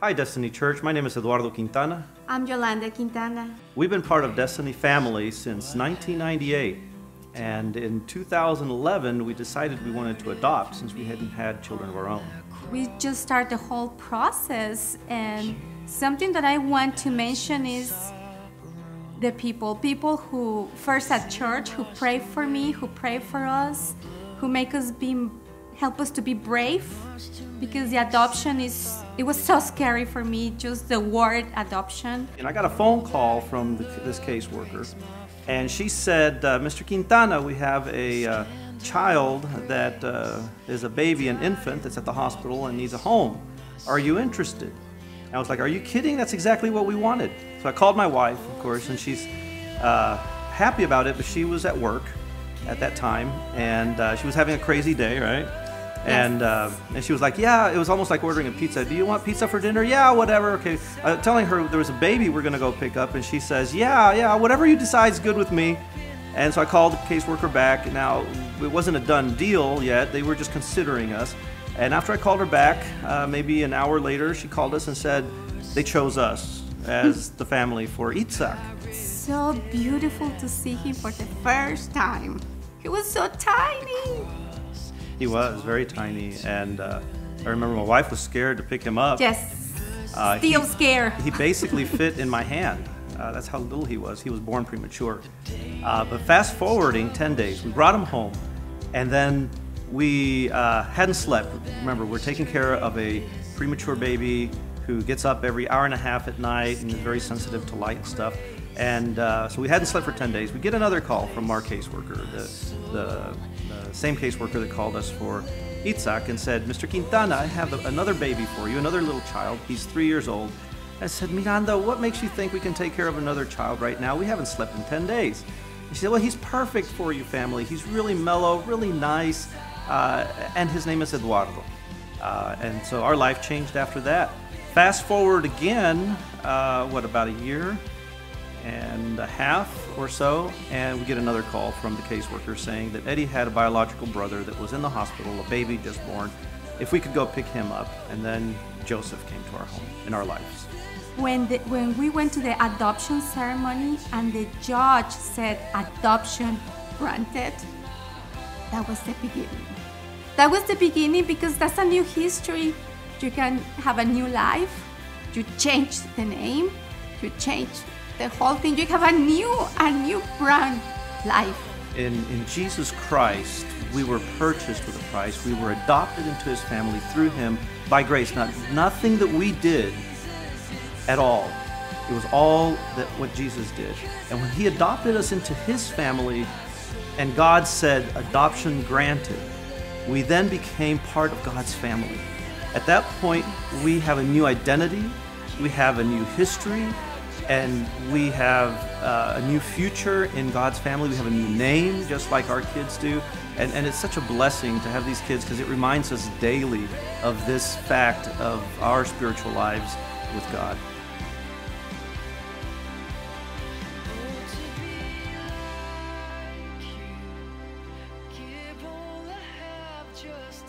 Hi, Destiny Church. My name is Eduardo Quintana. I'm Yolanda Quintana. We've been part of Destiny Family since 1998. And in 2011, we decided we wanted to adopt since we hadn't had children of our own. We just started the whole process, and something that I want to mention is the people who first at church, who pray for me, who pray for us, who help us to be brave, because the adoption it was so scary for me, just the word adoption. And I got a phone call from this caseworker, and she said, Mr. Quintana, we have a child that is a baby, an infant that's at the hospital and needs a home. Are you interested? I was like, are you kidding? That's exactly what we wanted. So I called my wife, of course, and she's happy about it, but she was at work at that time, and she was having a crazy day, right? Yes. And she was like, yeah, it was almost like ordering a pizza. Do you want pizza for dinner? Yeah, whatever. Okay. Telling her there was a baby we're going to go pick up, and she says, yeah, whatever you decide is good with me. And so I called the caseworker back. Now, it wasn't a done deal yet. They were just considering us. And after I called her back, maybe an hour later, she called us and said they chose us as the family for Itzhak. So beautiful to see him for the first time. He was so tiny. He was very tiny, and I remember my wife was scared to pick him up. Yes, still scared. He basically fit in my hand. That's how little he was. He was born premature. But fast forwarding 10 days, we brought him home, and then we hadn't slept. Remember, we're taking care of a premature baby who gets up every hour and a half at night and is very sensitive to light and stuff. And so we hadn't slept for 10 days. We get another call from our caseworker, the same caseworker that called us for Itzhak, and said, Mr. Quintana, I have another baby for you, another little child. He's 3 years old. I said, Miranda, what makes you think we can take care of another child right now? We haven't slept in 10 days. And she said, well, he's perfect for you, family. He's really mellow, really nice, and his name is Eduardo. And so our life changed after that. Fast forward again, about a year and a half or so, and we get another call from the caseworker saying that Eddie had a biological brother that was in the hospital, a baby just born, if we could go pick him up. And then Joseph came to our home in our lives. When we went to the adoption ceremony and the judge said adoption granted, that was the beginning. That was the beginning, because that's a new history. You can have a new life. You change the name. You change the whole thing. You have a new brand life. In Jesus Christ, we were purchased with a price. We were adopted into his family through him by grace. Nothing that we did at all. It was all that what Jesus did. And when he adopted us into his family, and God said, adoption granted, we then became part of God's family. At that point, we have a new identity, we have a new history, and we have a new future in God's family. We have a new name, just like our kids do. And it's such a blessing to have these kids, because it reminds us daily of this fact of our spiritual lives with God. Give all I have just